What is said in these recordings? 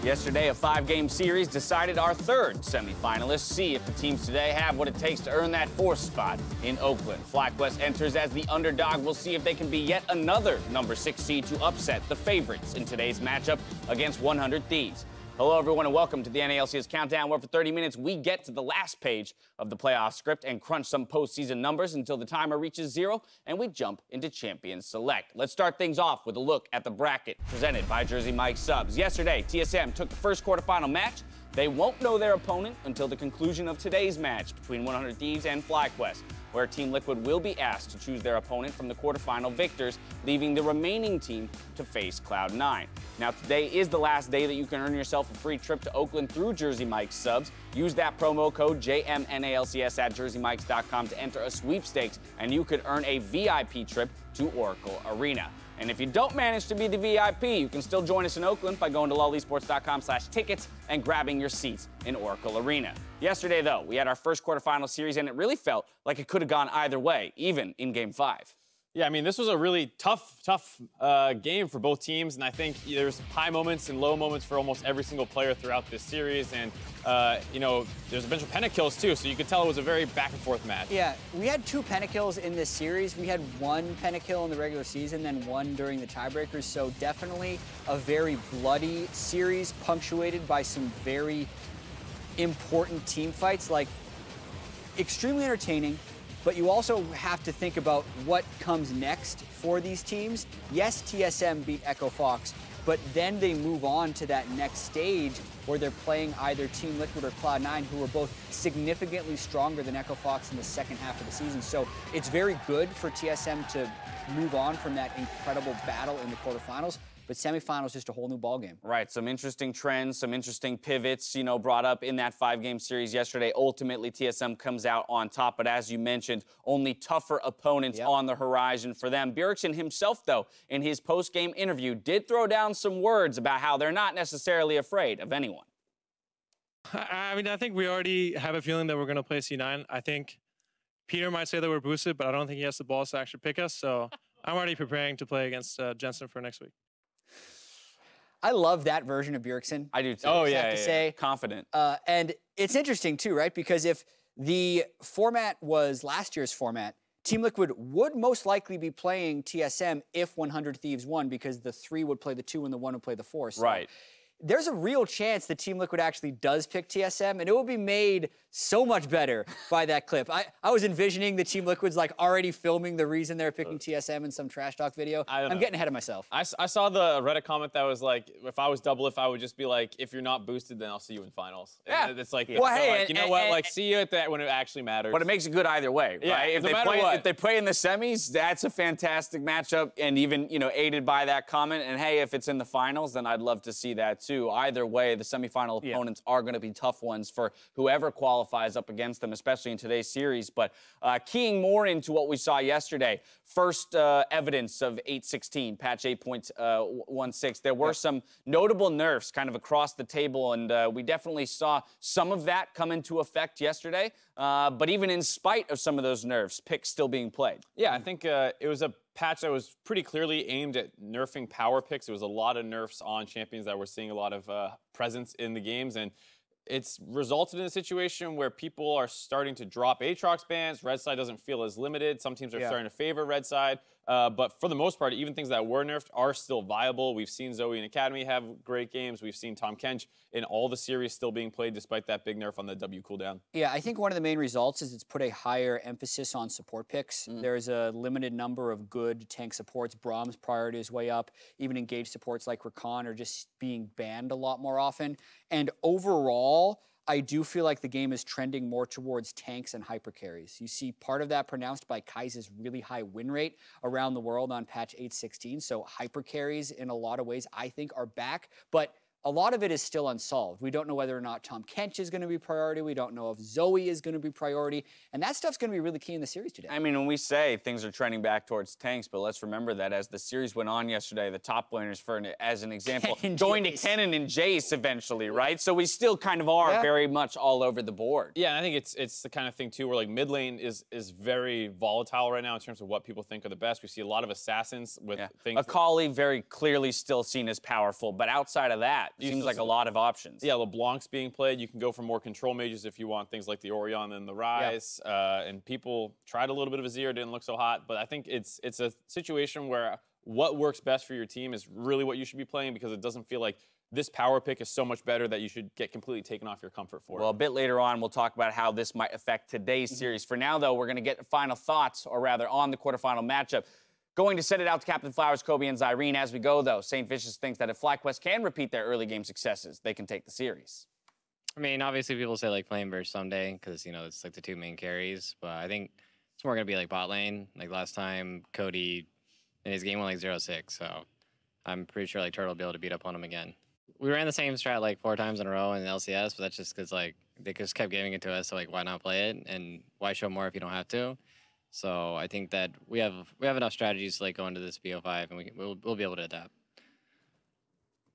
Yesterday, a 5-game series decided our third semifinalist. See if the teams today have what it takes to earn that 4th spot in Oakland. FlyQuest enters as the underdog. We'll see if they can be yet another number 6 seed to upset the favorites in today's matchup against 100 Thieves. Hello, everyone, and welcome to the LCS Countdown, where for 30 minutes we get to the last page of the playoff script and crunch some postseason numbers until the timer reaches 0 and we jump into Champions Select. Let's start things off with a look at the bracket presented by Jersey Mike Subs. Yesterday, TSM took the first quarterfinal match. They won't know their opponent until the conclusion of today's match between 100 Thieves and FlyQuest, where Team Liquid will be asked to choose their opponent from the quarterfinal victors, leaving the remaining team to face Cloud9. Now, today is the last day that you can earn yourself a free trip to Oakland through Jersey Mike's Subs. Use that promo code JMNALCS at jerseymikes.com to enter a sweepstakes, and you could earn a VIP trip to Oracle Arena. And if you don't manage to be the VIP, you can still join us in Oakland by going to lolesports.com/tickets and grabbing your seats in Oracle Arena. Yesterday, though, we had our first quarterfinal series, and it really felt like it could have gone either way, even in Game 5. Yeah, I mean, this was a really tough game for both teams, and I think there's high moments and low moments for almost every single player throughout this series, and, you know, there's a bunch of pentakills, too, so you could tell it was a very back-and-forth match. Yeah, we had 2 pentakills in this series. We had 1 pentakill in the regular season, then 1 during the tiebreakers, so definitely a very bloody series, punctuated by some very important team fights, like extremely entertaining. But you also have to think about what comes next for these teams. Yes, TSM beat Echo Fox, but then they move on to that next stage where they're playing either Team Liquid or Cloud9, who are both significantly stronger than Echo Fox in the second half of the season. So it's very good for TSM to move on from that incredible battle in the quarterfinals. But semifinals, just a whole new ballgame. Right, some interesting trends, some interesting pivots, you know, brought up in that 5-game series yesterday. Ultimately, TSM comes out on top, but as you mentioned, only tougher opponents on the horizon for them. Bjergsen himself, though, in his post-game interview, did throw down some words about how they're not necessarily afraid of anyone. I mean, I think we already have a feeling that we're going to play C9. I think Peter might say that we're boosted, but I don't think he has the balls to actually pick us, so I'm already preparing to play against Jensen for next week. I love that version of Bjergsen. I do too. Oh, yeah. Confident. And it's interesting too, right? Because if the format was last year's format, Team Liquid would most likely be playing TSM if 100 Thieves won, because the 3 would play the 2 and the 1 would play the 4. So right. There's a real chance that Team Liquid actually does pick TSM, and it will be made so much better by that clip. I was envisioning the Team Liquid's like already filming the reason they're picking TSM in some trash talk video. I'm getting ahead of myself. I saw the Reddit comment that was like, if I was Double If, I would just be like, if you're not boosted, then I'll see you in finals. Yeah. And it's like, well, hey, like, you know what? Like, see you at that when it actually matters. But it makes it good either way, yeah, right? If they play in the semis, that's a fantastic matchup, and even, you know, aided by that comment. And hey, if it's in the finals, then I'd love to see that too. Either way, the semifinal opponents are going to be tough ones for whoever qualifies up against them, especially in today's series. But keying more into what we saw yesterday, first evidence of 8.16, patch 8.16, there were some notable nerfs kind of across the table, and we definitely saw some of that come into effect yesterday. But even in spite of some of those nerfs, picks still being played. Yeah, I think it was a patch that was pretty clearly aimed at nerfing power picks. There was a lot of nerfs on champions that were seeing a lot of presence in the games, and it's resulted in a situation where people are starting to drop Aatrox bans. Red side doesn't feel as limited. Some teams are starting to favor red side. But for the most part, even things that were nerfed are still viable. We've seen Zoe and Academy have great games. We've seen Tom Kench in all the series still being played despite that big nerf on the W cooldown. Yeah, I think one of the main results is it's put a higher emphasis on support picks. There's a limited number of good tank supports. Brahm's priority is way up. Even engaged supports like Rakan are just being banned a lot more often. And overall, I do feel like the game is trending more towards tanks and hyper carries. You see part of that pronounced by Kai's really high win rate around the world on patch 8.16. So hyper carries in a lot of ways I think are back, but a lot of it is still unsolved. We don't know whether or not Tom Kench is going to be priority. We don't know if Zoe is going to be priority. And that stuff's going to be really key in the series today. I mean, when we say things are trending back towards tanks, but let's remember that as the series went on yesterday, the top laners, as an example, going to Kennen and Jace eventually, right? So we still kind of are very much all over the board. Yeah, and I think it's the kind of thing, too, where, like, mid lane is very volatile right now in terms of what people think are the best. We see a lot of assassins with things. Akali very clearly still seen as powerful, but outside of that, Jatt. Seems like a lot of options. Yeah, LeBlanc's being played. You can go for more control mages if you want things like the Orion and the Rise. And people tried a little bit of a Zero, didn't look so hot. But I think it's a situation where what works best for your team is really what you should be playing, because it doesn't feel like this power pick is so much better that you should get completely taken off your comfort for it. Well, a bit later on, we'll talk about how this might affect today's series. For now, though, we're going to get final thoughts, or rather on the quarterfinal matchup. Going to send it out to Captain Flowers, Kobe, and Zyrene as we go, though. St. Vicious thinks that if FlyQuest can repeat their early game successes, they can take the series. I mean, obviously people say like flame burst someday because, you know, it's like the two main carries, but I think it's more going to be like bot lane. Like last time, Cody in his game went like 0-6, so I'm pretty sure like Turtle will be able to beat up on him again. We ran the same strat like 4 times in a row in LCS, but that's just because like they just kept giving it to us, so like why not play it, and why show more if you don't have to? So I think that we have enough strategies to like go into this BO5, and we'll be able to adapt.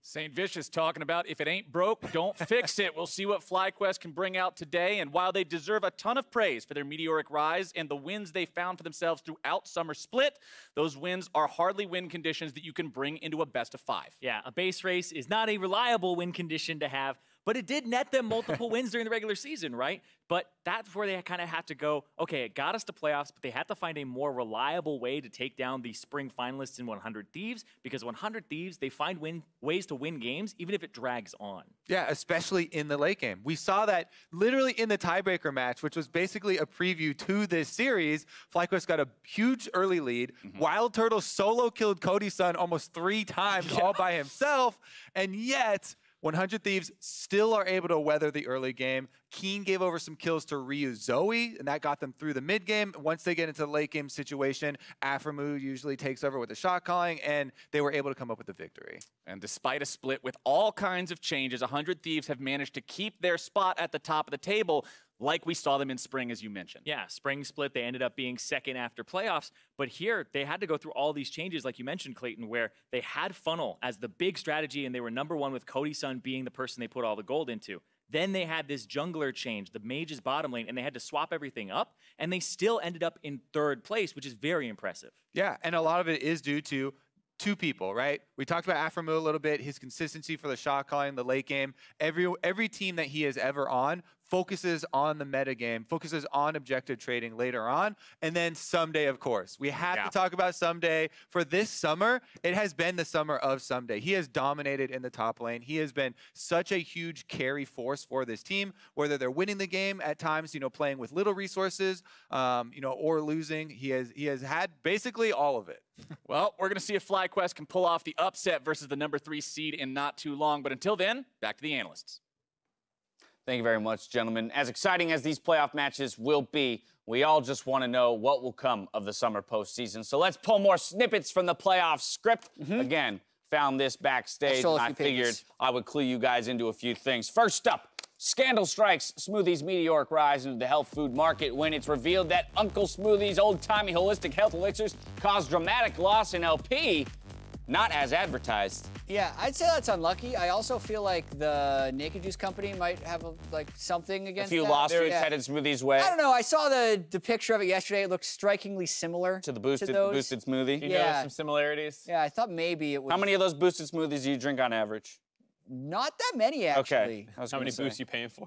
St. Vicious talking about if it ain't broke, don't fix it. We'll see what FlyQuest can bring out today. And while they deserve a ton of praise for their meteoric rise and the wins they found for themselves throughout Summer Split, those wins are hardly win conditions that you can bring into a best-of-5. Yeah, a base race is not a reliable win condition to have, but it did net them multiple wins during the regular season, right? But that's where they kind of had to go, okay, it got us to playoffs, but they had to find a more reliable way to take down the spring finalists in 100 Thieves, because 100 Thieves, they find ways to win games, even if it drags on. Yeah, especially in the late game. We saw that literally in the tiebreaker match, which was basically a preview to this series. FlyQuest got a huge early lead. Wild Turtle solo killed Cody's son almost 3 times all by himself, and yet 100 Thieves still are able to weather the early game. Keen gave over some kills to Ryu Zoe, and that got them through the mid game. Once they get into the late game situation, Aphromoo usually takes over with the shot calling, and they were able to come up with the victory. And despite a split with all kinds of changes, 100 Thieves have managed to keep their spot at the top of the table, like we saw them in spring, as you mentioned. Yeah, spring split, they ended up being second after playoffs. But here, they had to go through all these changes, like you mentioned, Clayton, where they had Funnel as the big strategy, and they were #1 with Cody's son being the person they put all the gold into. Then they had this jungler change, the mage's bottom lane, and they had to swap everything up, and they still ended up in 3rd place, which is very impressive. Yeah, and a lot of it is due to 2 people, right? We talked about Aphromoo a little bit, his consistency for the shot calling, the late game. Every team that he is ever on focuses on the meta game, focuses on objective trading later on, and then Someday, of course. We have to talk about Someday. For this summer, it has been the summer of Someday. He has dominated in the top lane. He has been such a huge carry force for this team, whether they're winning the game at times, you know, playing with little resources, you know, or losing. He has had basically all of it. Well, we're going to see if FlyQuest can pull off the upset versus the #3 seed in not too long. But until then, back to the analysts. Thank you very much, gentlemen. As exciting as these playoff matches will be, we all just want to know what will come of the summer postseason. So let's pull more snippets from the playoff script. Again, found this backstage, and I figured I would clue you guys into a few things. First up, scandal strikes Smoothie's meteoric rise into the health food market when it's revealed that Uncle Smoothie's old-timey holistic health elixirs caused dramatic loss in LP, not as advertised. Yeah, I'd say that's unlucky. I also feel like the Naked Juice Company might have like something against A few that. lawsuits headed Smoothie's way. I don't know. I saw the picture of it yesterday. It looked strikingly similar to the boosted smoothie. You notice some similarities? Yeah, I thought maybe it was. How many of those boosted smoothies do you drink on average? Not that many, actually. Okay. How many boosts you paying for?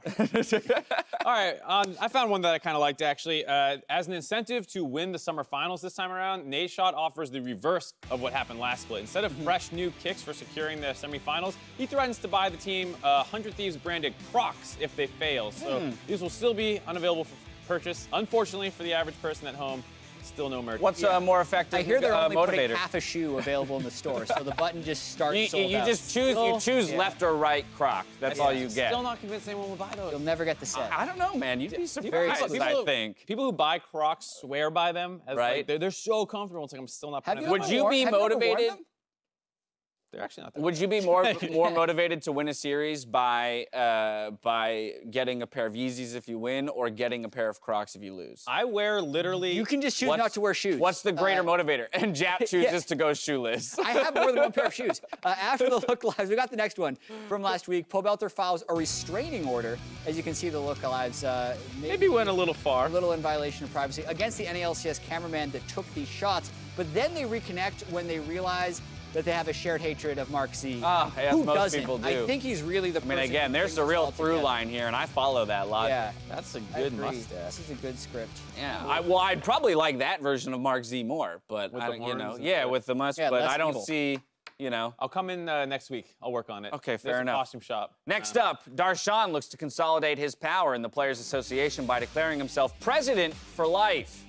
All right, I found one that I kind of liked, actually. As an incentive to win the summer finals this time around, Nadeshot offers the reverse of what happened last split. Instead of fresh new kicks for securing the semifinals, he threatens to buy the team 100 Thieves branded Crocs if they fail. So these will still be unavailable for purchase. Unfortunately for the average person at home, still no merch. What's more effective I hear they're only motivator? putting half a shoe available in the store, so the button just starts sold you out. just choose left or right Croc. That's all you get. Still not convinced anyone will buy those. You'll never get the set. I don't know, man. You'd be surprised, I think. People who buy Crocs swear by them. As right. Like, they're so comfortable. It's like, I'm still not putting them on. Would you be motivated? They're actually not that Would you be more motivated to win a series by getting a pair of Yeezys if you win, or getting a pair of Crocs if you lose? I wear literally. You can just choose not to wear shoes. What's the greater motivator? And Jatt chooses to go shoeless. I have more than one pair of shoes. After the look lives, we got the next one from last week. Pobelter files a restraining order. As you can see, the look lives maybe went a little far. A little in violation of privacy against the NALCS cameraman that took these shots. But then they reconnect when they realize that they have a shared hatred of Mark Z. Yeah, Who most doesn't? people do. I think he's really the I mean, person again, who there's brings the us real all through together. line here, and I follow that logic. Yeah. That's a I good agree. mustache. This is a good script. Yeah, well, I'd probably like that version of Mark Z more, but With I the don't, you know, horns and yeah, stuff. with the mustache, Yeah, but less I don't evil. see, you know. I'll come in next week. I'll work on it. Okay, fair There's a enough. Costume shop. Next up, Darshan looks to consolidate his power in the Players Association by declaring himself president for life.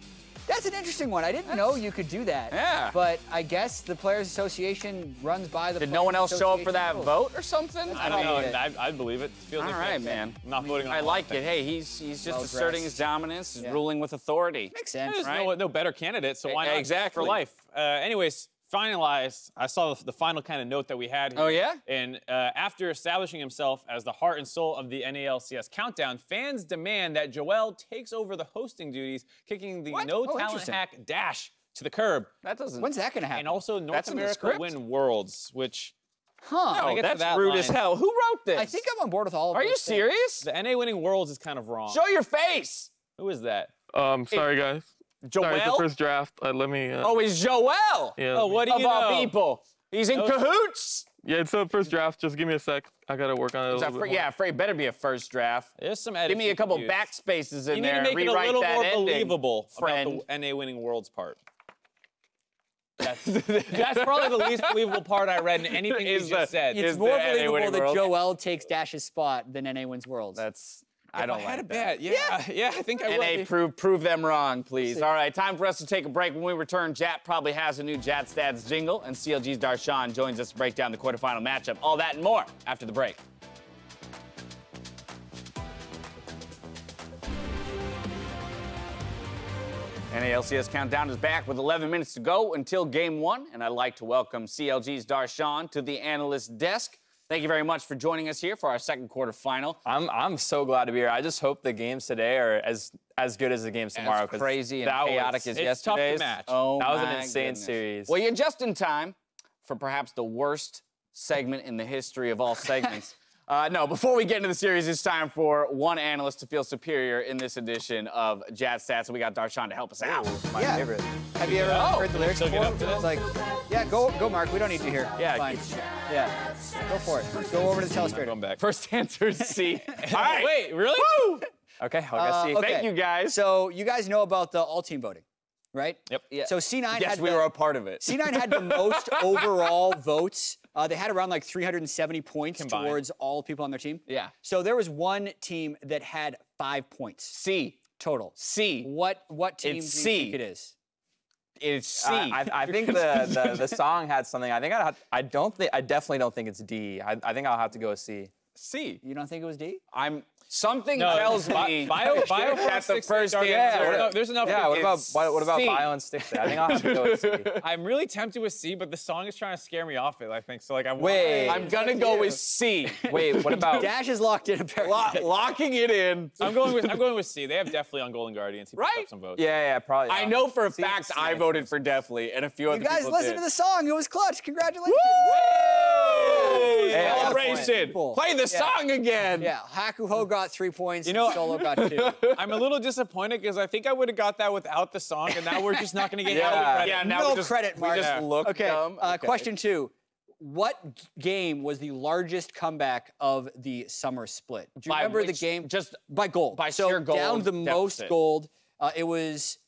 That's an interesting one. I didn't know you could do that. Yeah. But I guess the Players Association runs by the Did no one else show up for that rules. vote or something? I don't know. Probably it. I believe it. Feels All like right, it. man. I'm not voting on I the like whole it. thing. Hey, he's just Well-dressed. asserting his dominance, he's Yeah. ruling with authority. Makes sense. There's right? no better candidate, so why not? Exactly. For life. Anyways, finalized. I saw the final kind of note that we had here. Oh, yeah? And after establishing himself as the heart and soul of the NALCS countdown, fans demand that Joel takes over the hosting duties, kicking the What? no Oh, talent interesting. hack Dash to the curb. That doesn't. When's that going to happen? And also North That's in the America script? win Worlds, which huh. I Oh, get to that's that rude line. as hell. Who wrote this? I think I'm on board with all of Are those you things. serious? the NA winning Worlds is kind of wrong. Show your face. Who is that? Sorry, guys. Joel? Sorry, it's the first draft. Let me. Oh, it's Joel. Yeah. Oh, what do Of you all know? people. He's in cahoots. Yeah, it's the first draft. Just give me a sec. I gotta work on it a Is that little bit more. yeah, afraid better be a first draft. There's some Give me a couple editing to use. backspaces in You need there. to make it a Rewrite little that more ending, believable friend. about the NA winning Worlds part. That's probably the least believable part I read in anything you just said. It's Is more the NA believable winning that world? Joel takes Dash's spot than NA wins Worlds. That's I If don't I had like a that. bet. Yeah, I think I NA, will. prove them wrong, please. All right, time for us to take a break. When we return, Jatt probably has a new Jatt Stats jingle, and CLG's Darshan joins us to break down the quarterfinal matchup. All that and more after the break. NALCS Countdown is back with 11 minutes to go until Game 1, and I'd like to welcome CLG's Darshan to the analyst desk. Thank you very much for joining us here for our second quarterfinal. I'm so glad to be here. I just hope the games today are as good as the games tomorrow. As 'cause crazy and that chaotic was- as it's tough to yesterday's. match. Oh, That was an my insane goodness. series. Well, you're just in time for perhaps the worst segment in the history of all segments. No, before we get into the series, it's time for one analyst to feel superior in this edition of Jatt Stats. So we got Darshan to help us out. My Yeah. favorite. Have you ever heard the lyrics still get before? up to this? It's like, yeah, go, Mark. We don't need you here. Yeah, Fine. Yeah, go for it. Go over to the telestrator. Going back. First answer is C. All right. Wait, really? Woo! Okay, I'll guess see. okay. Thank you, guys. So you guys know about the all-team voting, right? Yep. Yeah. So C9 Yes, had we the, were a part of it. C9 had the most overall votes. They had around like 370 points Combined. towards all people on their team. Yeah. So there was one team that had 5 points C. total. C. What team It's do you C. think it is? It's C. I think the song had something. I definitely don't think it's D. I think I'll have to go with C. C. You don't think it was D? Something No, tells me Bio that's the first answer. answer. There's enough. Yeah, what It's about C. Bio and Stick? I think I'll have to go with C. I'm really tempted with C, but the song is trying to scare me off it. I think so. Like I Wait. I'm gonna go with C. Wait, what about? Dash is locked in apparently. Locking it in. I'm going with C. They have definitely on Golden Guardians. He picked Right? up some votes. Yeah, probably. I know for a fact I voted for Deathly, and a few You other guys people listen did. to the song. It was clutch. Congratulations. Woo! Hey, Celebration. People. Play the song again. Yeah, Hakuho got 3 points. You know- and Solo got 2. I'm a little disappointed because I think I would have got that without the song, and now we're just not going to get any credit. Yeah, now No we just, credit, we Mark. just Yeah. look Okay, dumb. question 2. What game was the largest comeback of the summer split? Do you By remember the which- game? just by gold. by so sheer gold down the most deficit. gold. It was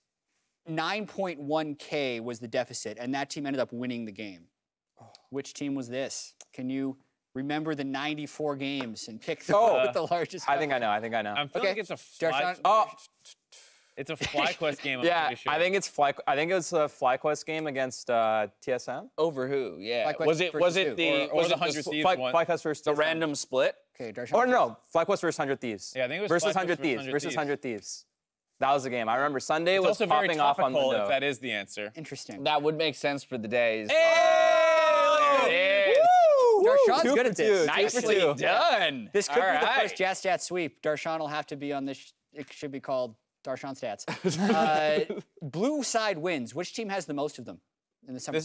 9.1K was the deficit, and that team ended up winning the game. Which team was this? Can you remember the 94 games and pick the one with the largest? I think I know. I think I know. I'm feeling Okay. like it's a Darshan? it's a FlyQuest game. I'm Yeah, pretty sure. I think it's Fly. I think it was a FlyQuest game against TSM. Over who? Yeah. FlyQuest Was it versus who? the Or was the it 100 Thieves Fly, one. FlyQuest versus the TSM. random split? Okay, Darshan. Or no, FlyQuest versus 100 Thieves. Yeah, I think it was versus FlyQuest 100 versus Thieves. 100 Versus Thieves. 100 Thieves. That was the game. I remember Sunday It's was also very popping off on the topical if window. that is the answer. Interesting. That would make sense for the days. Hey! Darshan's Two good for at this. two. Nicely Two for two. done. This could All be the right. first Jazz Stat sweep. Darshan will have to be on this. It should be called Darshan Stats. Blue side wins. Which team has the most of them? in the summer.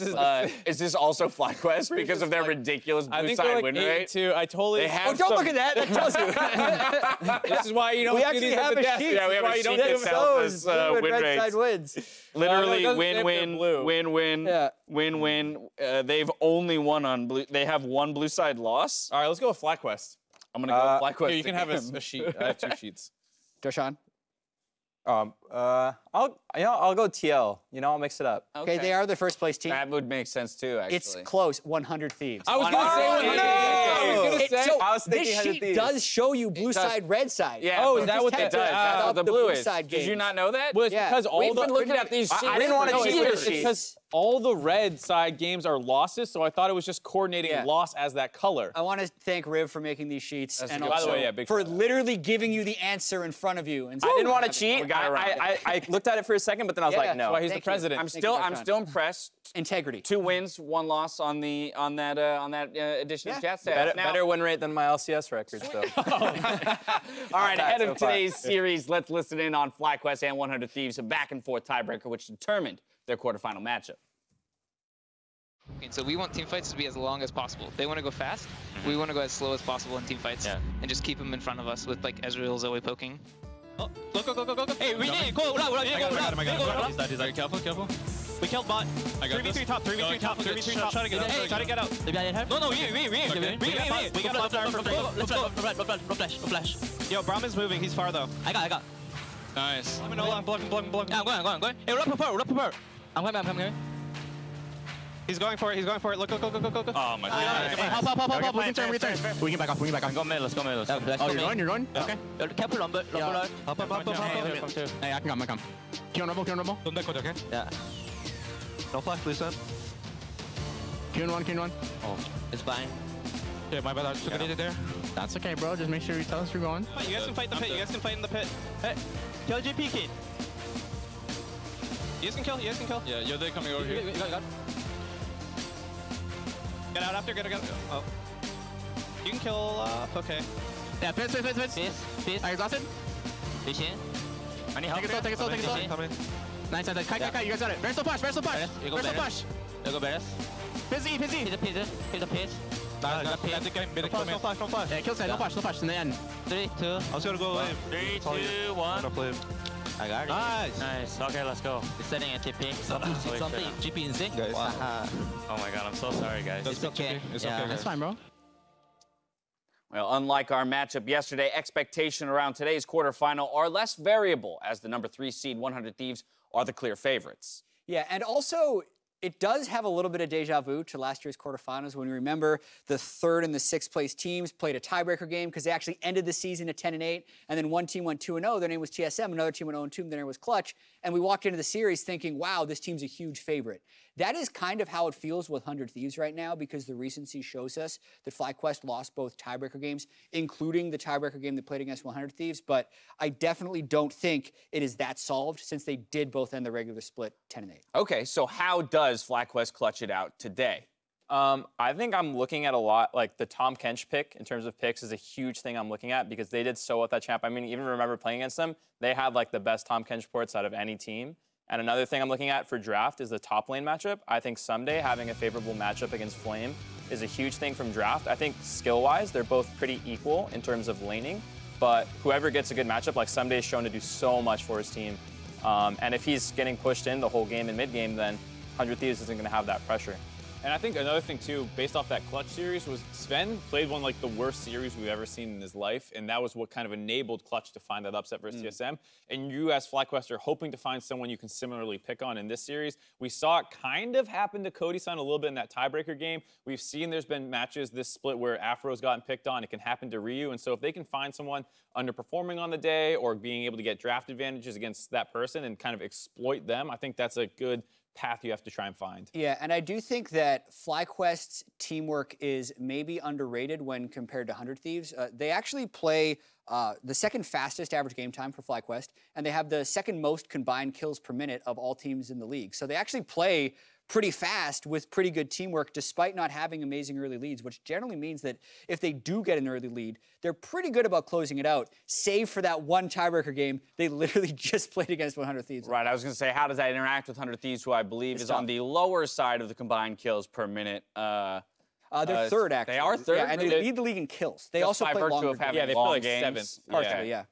Is this also FlyQuest because of their ridiculous blue side win rate? I totally. They have don't look at that. That tells you. This is why you don't We do actually these at have the a desk. sheet. Yeah, we have a sheet that That tells shows us blue and win red rates. side wins. Literally, No, it doesn't win, say if win, they're blue. win, win, Yeah. win, win. They've only won on blue. They have one blue side loss. All right, let's go with FlyQuest. I'm gonna go with FlyQuest. Here, you can have a sheet. I have 2 sheets. Darshan? I'll go TL. I'll mix it up. Okay, they are the first place team. That would make sense too, actually. It's close, 100 Thieves. I was gonna say 100 So I was thinking this 100 sheet Thieves. does show you blue side, red side. Yeah. Oh, but is that just what have it to does? add That's up the the blue blue is. side Did you games. not know that? Well, it's Yeah. because all We've the been looking at these sheets. I didn't want to No, cheat it's with the the sheet. sheet. because all the red side games are losses, so I thought it was just coordinating Yeah. loss as that color. I want to thank Riv for making these sheets and good- By the also way, yeah, big for shout out. literally giving you the answer in front of you. And I didn't want to cheat. We got it right. I looked at it for a second, but then I was Yeah. like, no. Why he's the Thank you. president. I'm Thank you, still Darshan. impressed. integrity. 2 wins, 1 loss on that edition of Jatt stats. Better win rate than my LCS record, so. All right, ahead so of far. today's series, let's listen in on FlyQuest and 100 Thieves, a back-and-forth tiebreaker which determined their quarterfinal matchup. Okay, so we want team fights to be as long as possible. They want to go fast. We want to go as slow as possible in team fights and just keep them in front of us with like Ezreal, Zoe poking. Oh, go. Hey, we need go. I got him. He's dead. Careful. We killed bot. I got 3v3 top. 3v3 top. 3v3 top. Try to get out. Hey, try to get out. No, we let's flash. Yo, Brahman's moving. He's far though. I got. Nice. I'm block. Yeah, I'm going. Hey, prepare. I'm coming. He's going for it. Look, go. Oh my god. Hey, hop. We can turn. We can back off. Let's go mid. Oh, you're going? Okay. Careful, Hop. Hey, I can come. Kill Rumble. Don't back, okay? Yeah. No flash, please, son. Q1. Oh, it's fine. Okay, my bad. I took it there. That's okay, bro. Just make sure you tell us you're going. You guys can fight the pit. You guys can fight in the pit. Hey, kill GP kid. You guys can kill. Yeah, they're coming over here. Got. Get out after. Get. Oh. You can kill. Okay. Yeah, pit. Are you exhausted? I need help. Take it slow. Come in. Nice. Kai, you guys got it. Very slow push. You go Beres. Fizzy. He's a piece. No flash. Yeah, kill side. No flash in the end. 3, 2. I was gonna go 3, 2, 1. I got it. Nice. Okay, let's go. He's setting a TP. Something. GP in sync. Oh my god, I'm so sorry, guys. It's okay. That's fine, bro. Well, unlike our matchup yesterday, expectation around today's quarterfinal are less variable as the number 3 seed 100 Thieves are the clear favorites. Yeah, and also it does have a little bit of deja vu to last year's quarterfinals when we remember the 3rd and the 6th place teams played a tiebreaker game because they actually ended the season at 10-8, and then one team went 2-0. Their name was TSM. Another team went 0-2. Their name was Clutch. And we walked into the series thinking, wow, this team's a huge favorite. That is kind of how it feels with 100 Thieves right now because the recency shows us that FlyQuest lost both tiebreaker games, including the tiebreaker game they played against 100 Thieves. But I definitely don't think it is that solved since they did both end the regular split 10-8. Okay, so how does FlyQuest clutch it out today? I think I'm looking at a lot, like the Tom Kench pick in terms of picks is a huge thing I'm looking at because they did so well at that champ. I mean, even remember playing against them, they had like the best Tom Kench ports out of any team. And another thing I'm looking at for draft is the top lane matchup. I think someday having a favorable matchup against Flame is a huge thing from draft. I think skill-wise, they're both pretty equal in terms of laning, but whoever gets a good matchup, like someday is shown to do so much for his team. And if he's getting pushed in the whole game and mid-game, then 100 Thieves isn't gonna have that pressure. And I think another thing too, based off that Clutch series, was Sven played one like the worst series we've ever seen in his life, and that was what kind of enabled Clutch to find that upset versus TSM. And you as FlyQuest are hoping to find someone you can similarly pick on in this series. We saw it kind of happen to Cody-san a little bit in that tiebreaker game. We've seen there's been matches this split where Afro's gotten picked on. It can happen to Ryu, and so if they can find someone underperforming on the day or being able to get draft advantages against that person and kind of exploit them, I think that's a good path you have to try and find. Yeah, and I do think that FlyQuest's teamwork is maybe underrated when compared to 100 Thieves. They actually play the 2nd fastest average game time for FlyQuest, and they have the 2nd most combined kills per minute of all teams in the league. So they actually play pretty fast with pretty good teamwork despite not having amazing early leads, which generally means that if they do get an early lead, they're pretty good about closing it out, save for that one tiebreaker game they literally just played against 100 Thieves. Right, I was going to say, how does that interact with 100 Thieves, who I believe is on the lower side of the combined kills per minute? They're third, actually. They are third? Yeah, and they lead the league in kills. They also play longer games. Yeah, they play like games. Partially, yeah.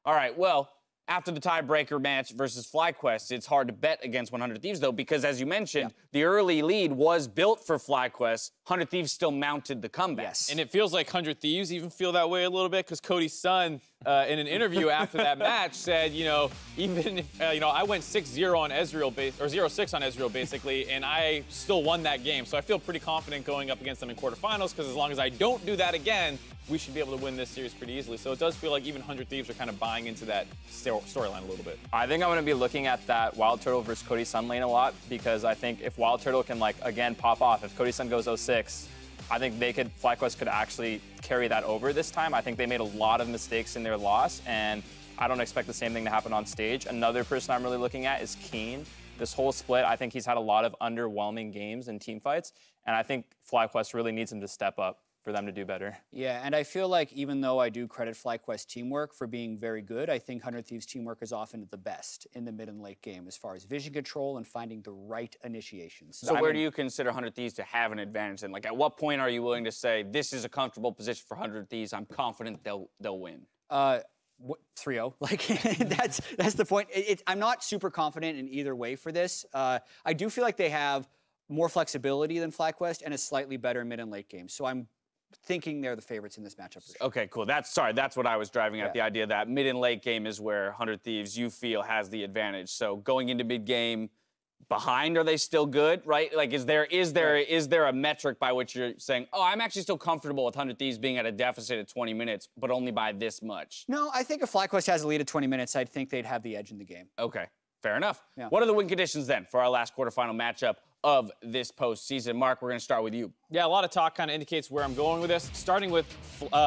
All right, well, after the tiebreaker match versus FlyQuest, it's hard to bet against 100 Thieves, though, because as you mentioned, the early lead was built for FlyQuest. 100 Thieves still mounted the comeback. Yes. And it feels like 100 Thieves even feel that way a little bit, because Cody's son, in an interview after that match, said, you know, even if, you know, I went 6-0 on Ezreal, or 0-6 on Ezreal, basically, and I still won that game. So I feel pretty confident going up against them in quarterfinals, because as long as I don't do that again, we should be able to win this series pretty easily. So it does feel like even 100 Thieves are kind of buying into that storyline a little bit. I think I'm going to be looking at that Wild Turtle versus Cody Sun lane a lot, because I think if Wild Turtle can, like, again, pop off, if Cody Sun goes 0-6, I think FlyQuest could actually carry that over this time. I think they made a lot of mistakes in their loss, and I don't expect the same thing to happen on stage. Another person I'm really looking at is Keen. This whole split, I think he's had a lot of underwhelming games and team fights, and I think FlyQuest really needs him to step up for them to do better. Yeah, and I feel like even though I do credit FlyQuest teamwork for being very good, I think 100 Thieves teamwork is often the best in the mid and late game as far as vision control and finding the right initiations. So where do you consider 100 Thieves to have an advantage in? Like, at what point are you willing to say, this is a comfortable position for 100 Thieves, I'm confident they'll win? 3-0. Like, that's the point. I'm not super confident in either way for this. I do feel like they have more flexibility than FlyQuest and a slightly better mid and late game. So I'm thinking they're the favorites in this matchup. For sure. Okay, cool. That's what I was driving at, the idea that mid and late game is where 100 Thieves, you feel, has the advantage. So going into mid game, behind, are they still good, right? Like, is there a metric by which you're saying, oh, I'm actually still comfortable with 100 Thieves being at a deficit at 20 minutes, but only by this much? No, I think if FlyQuest has a lead at 20 minutes, I'd think they'd have the edge in the game. Okay, fair enough. Yeah. What are the win conditions then for our last quarterfinal matchup of this postseason? Mark, we're going to start with you. Yeah, a lot of talk kind of indicates where I'm going with this. Starting with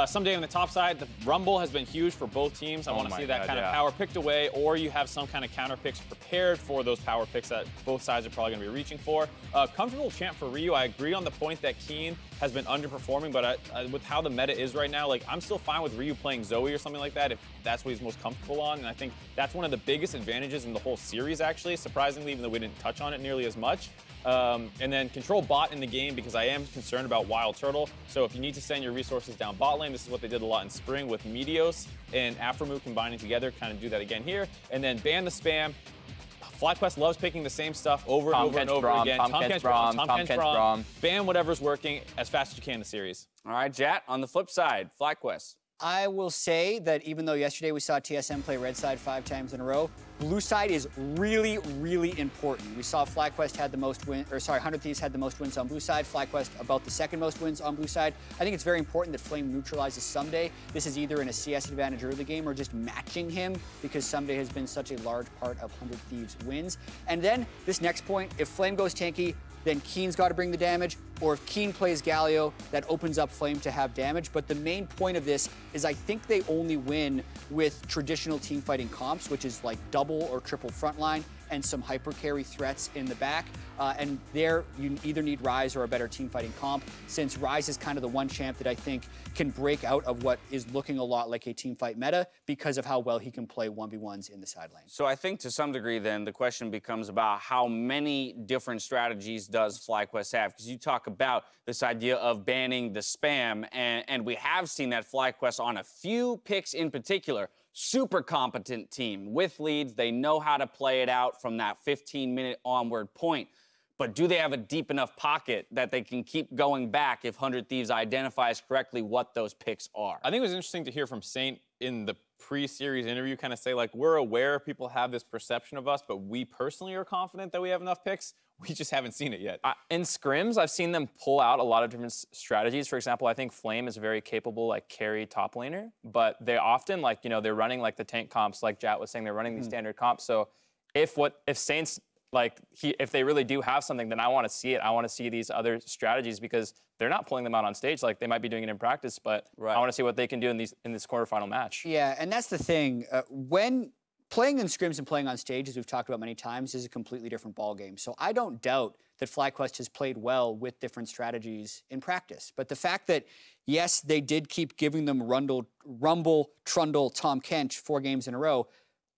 someday on the top side, the Rumble has been huge for both teams. I want to see that kind of power picked away, or you have some kind of counter picks prepared for those power picks that both sides are probably going to be reaching for. Comfortable champ for Ryu. I agree on the point that Keen has been underperforming, but with how the meta is right now, like, I'm still fine with Ryu playing Zoe or something like that if that's what he's most comfortable on. And I think that's one of the biggest advantages in the whole series, actually, surprisingly, even though we didn't touch on it nearly as much. And then control bot in the game, because I am concerned about Wild Turtle. So if you need to send your resources down bot lane, this is what they did a lot in spring with Meteos and Aphromoo combining together, kind of do that again here. And then ban the spam. FlyQuest loves picking the same stuff over and over and over again. Tom Kench Braum. Ban whatever's working as fast as you can in the series. All right, Jatt, on the flip side, FlyQuest. I will say that even though yesterday we saw TSM play red side 5 times in a row, blue side is really, really important. We saw FlyQuest had the most 100 Thieves had the most wins on blue side. FlyQuest about the second most wins on blue side. I think it's very important that Flame neutralizes Someday. This is either in a CS advantage early game or just matching him, because Someday has been such a large part of 100 Thieves wins. And then this next point, if Flame goes tanky, then Keen's got to bring the damage, or if Keen plays Galio, that opens up Flame to have damage. But the main point of this is I think they only win with traditional teamfighting comps, which is like double or triple frontline and some hyper carry threats in the back. And there you either need Ryze or a better teamfighting comp, since Ryze is kind of the one champ that I think can break out of what is looking a lot like a teamfight meta because of how well he can play 1v1s in the side lane. So I think to some degree then the question becomes about how many different strategies does FlyQuest have? Because you talk about this idea of banning the spam, and we have seen that FlyQuest on a few picks in particular. Super competent team with leads. They know how to play it out from that 15-minute onward point. But do they have a deep enough pocket that they can keep going back if 100 Thieves identifies correctly what those picks are? I think it was interesting to hear from Saint in the pre-series interview kind of say, like, we're aware people have this perception of us, but we personally are confident that we have enough picks. We just haven't seen it yet. In scrims, I've seen them pull out a lot of different strategies. For example, I think Flame is a very capable, like, carry top laner, but they often, like, you know, they're running, like, the tank comps, like Jatt was saying, they're running these standard comps. So if Saints, like, if they really do have something, then I want to see it. I want to see these other strategies, because they're not pulling them out on stage. Like, they might be doing it in practice, but I want to see what they can do in this quarterfinal match. Yeah, and that's the thing. When playing in scrims and playing on stage, as we've talked about many times, is a completely different ballgame. So I don't doubt that FlyQuest has played well with different strategies in practice. But the fact that, yes, they did keep giving them Rumble, Trundle, Tom Kench 4 games in a row,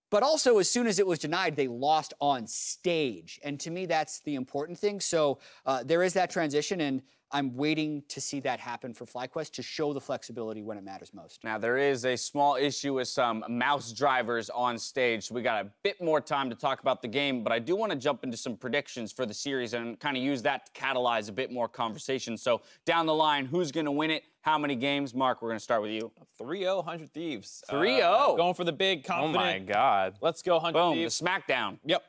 but also as soon as it was denied, they lost on stage. And to me, that's the important thing. So there is that transition, and I'm waiting to see that happen for FlyQuest to show the flexibility when it matters most. Now, there is a small issue with some mouse drivers on stage, so we got a bit more time to talk about the game, but I do want to jump into some predictions for the series and kind of use that to catalyze a bit more conversation. So down the line, who's going to win it? How many games? Mark, we're going to start with you. 3-0, 100 Thieves. 3-0. Going for the big, confident. Oh, my God. Let's go, 100 Boom, Thieves. the smackdown. Yep.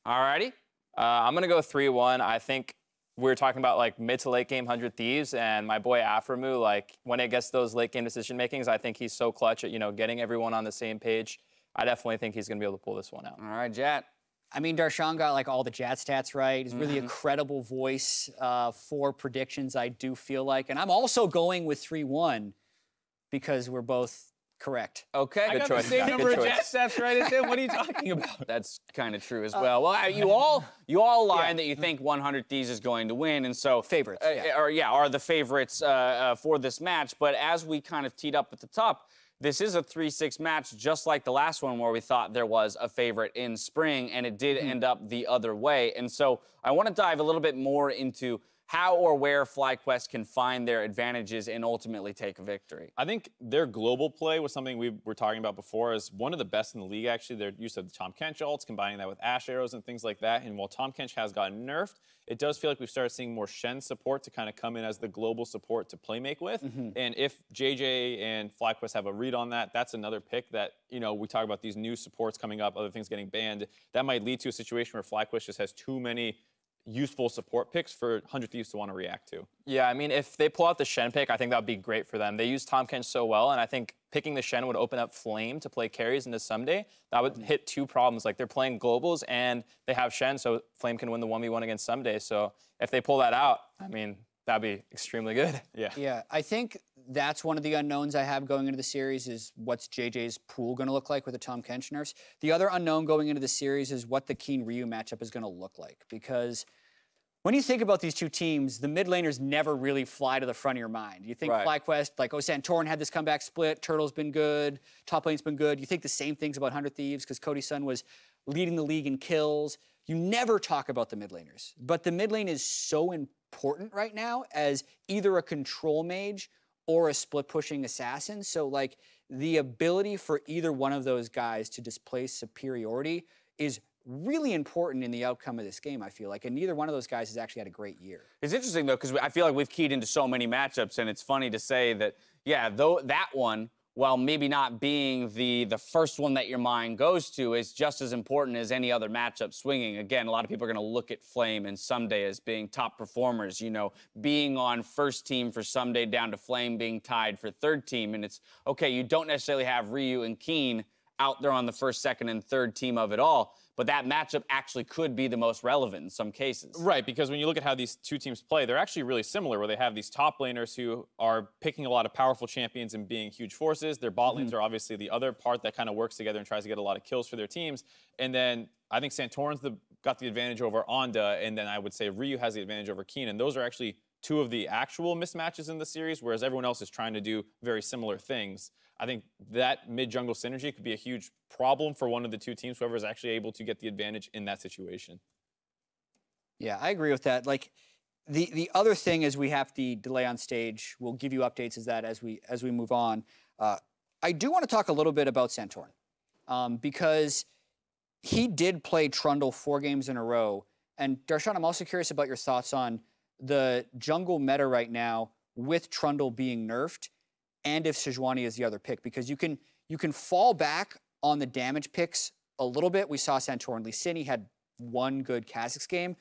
All righty. I'm going to go 3-1. I think we were talking about like mid to late game 100 Thieves, and my boy Aframu, like when it gets those late game decision makings, I think he's so clutch at, you know, getting everyone on the same page. I definitely think he's going to be able to pull this one out. All right, Jatt. I mean, Darshan got like all the Jatt stats right. He's really a credible voice for predictions, I do feel like. And I'm also going with 3-1 because we're both correct. Okay. I got the same number of Jatt stats right as him. What are you talking about? That's kind of true as well. Well, you all line that you think 100 Thieves is going to win, and so favorites, are the favorites for this match. But as we kind of teed up at the top, this is a 3-6 match, just like the last one where we thought there was a favorite in spring, and it did end up the other way. And so I want to dive a little bit more into how or where FlyQuest can find their advantages and ultimately take a victory. I think their global play was something we were talking about before, is one of the best in the league, actually. Their use of the Tom Kench ults, combining that with Ash arrows and things like that. And while Tom Kench has gotten nerfed, it does feel like we've started seeing more Shen support to kind of come in as the global support to playmake with. And if JJ and FlyQuest have a read on that, that's another pick that, you know, we talk about these new supports coming up, other things getting banned. That might lead to a situation where FlyQuest just has too many useful support picks for 100 Thieves to want to react to. Yeah, I mean, if they pull out the Shen pick, I think that would be great for them. They use Tom Kench so well, and I think picking the Shen would open up Flame to play carries into Someday. That would hit 2 problems. Like, they're playing globals, and they have Shen, so Flame can win the 1v1 against Someday. So if they pull that out, I mean, that'd be extremely good. Yeah, I think that's one of the unknowns I have going into the series is what's JJ's pool going to look like with the Tom Kench nerfs. The other unknown going into the series is what the Keen Ryu matchup is going to look like, because when you think about these two teams, the mid laners never really fly to the front of your mind. You think FlyQuest, like, oh, Santorin had this comeback split, Turtle's been good, top lane's been good. You think the same things about 100 Thieves because Cody Sun was leading the league in kills. You never talk about the mid laners. But the mid lane is so important right now as either a control mage or a split pushing assassin. So, like, the ability for either one of those guys to displace superiority is really important in the outcome of this game, I feel like. And neither one of those guys has actually had a great year. It's interesting, though, because I feel like we've keyed into so many matchups, and it's funny to say that, yeah, though that one, while maybe not being the first one that your mind goes to, is just as important as any other matchup swinging. Again, a lot of people are going to look at Flame and Someday as being top performers, you know, being on first team for Someday down to Flame being tied for third team. And it's, okay, you don't necessarily have Ryu and Keen out there on the first, second, and third team of it all, but that matchup actually could be the most relevant in some cases. Right, because when you look at how these two teams play, they're actually really similar, where they have these top laners who are picking a lot of powerful champions and being huge forces. Their bot lanes are obviously the other part that kind of works together and tries to get a lot of kills for their teams. And then I think Santorin's got the advantage over Onda, and then I would say Ryu has the advantage over Keen, and those are actually two of the actual mismatches in the series, whereas everyone else is trying to do very similar things. I think that mid-jungle synergy could be a huge problem for one of the two teams, whoever is actually able to get the advantage in that situation. Yeah, I agree with that. Like, the other thing is we have the delay on stage. We'll give you updates as we move on. I do want to talk a little bit about Santorin because he did play Trundle 4 games in a row. And Darshan, I'm also curious about your thoughts on the jungle meta right now with Trundle being nerfed, and if Sejuani is the other pick, because you can fall back on the damage picks a little bit. We saw Santorin Lee Sin, he had one good Kha'Zix game.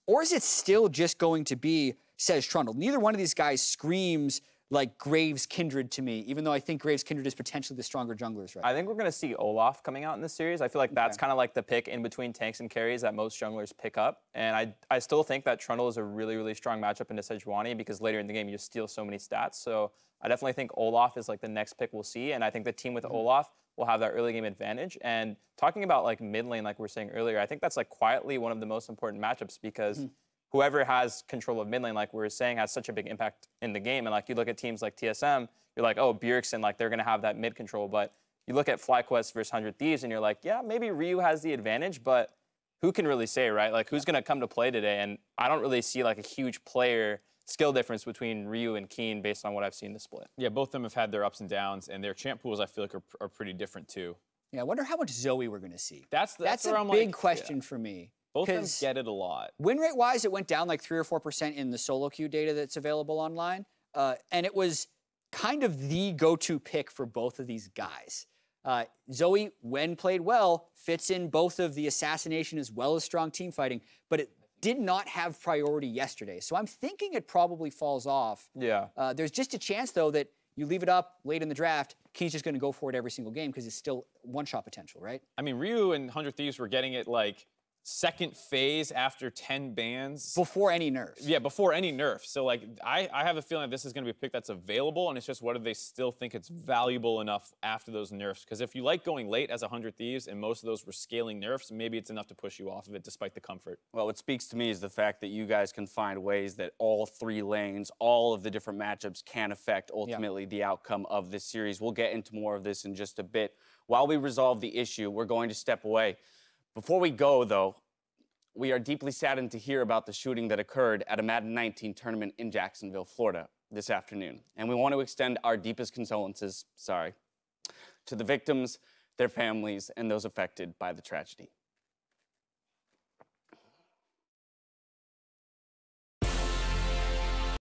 Or is it still just going to be Sej Trundle? Neither one of these guys screams like Graves Kindred to me, even though I think Graves Kindred is potentially the stronger junglers right I think we're going to see Olaf coming out in this series. I feel like that's kind of like the pick in between tanks and carries that most junglers pick up. And I still think that Trundle is a really, really strong matchup into Sejuani because later in the game you just steal so many stats. So I definitely think Olaf is like the next pick we'll see. And I think the team with Olaf will have that early game advantage. And talking about like mid lane, like we were saying earlier, I think that's like quietly one of the most important matchups because whoever has control of mid lane, like we were saying, has such a big impact in the game. And like you look at teams like TSM, you're like, oh, Bjergsen, like they're gonna have that mid control. But you look at FlyQuest versus 100 Thieves and you're like, yeah, maybe Ryu has the advantage, but who can really say, right? Like who's gonna come to play today? And I don't really see like a huge player skill difference between Ryu and Keen based on what I've seen the split. Yeah, both of them have had their ups and downs, and their champ pools I feel like are pretty different too. Yeah, I wonder how much Zoe we're going to see. That's a where big question for me. Both of them get it a lot. Win rate wise, it went down like 3 or 4% in the solo queue data that's available online, and it was kind of the go-to pick for both of these guys. Zoe, when played well, fits in both of the assassination as well as strong team fighting, but it did not have priority yesterday. So I'm thinking it probably falls off. Yeah. There's just a chance, though, that you leave it up late in the draft, Keen's just going to go for it every single game because it's still one-shot potential, right? I mean, Ryu and 100 Thieves were getting it like second phase after 10 bans. Before any nerfs. Yeah, before any nerfs. So, like, I have a feeling that this is going to be a pick that's available, and it's just whether they still think it's valuable enough after those nerfs. Because if you like going late as 100 Thieves, and most of those were scaling nerfs, maybe it's enough to push you off of it despite the comfort. Well, what speaks to me is the fact that you guys can find ways that all 3 lanes, all of the different matchups can affect ultimately the outcome of this series. We'll get into more of this in just a bit. While we resolve the issue, we're going to step away. Before we go, though, we are deeply saddened to hear about the shooting that occurred at a Madden 19 tournament in Jacksonville, Florida this afternoon. And we want to extend our deepest condolences, to the victims, their families, and those affected by the tragedy.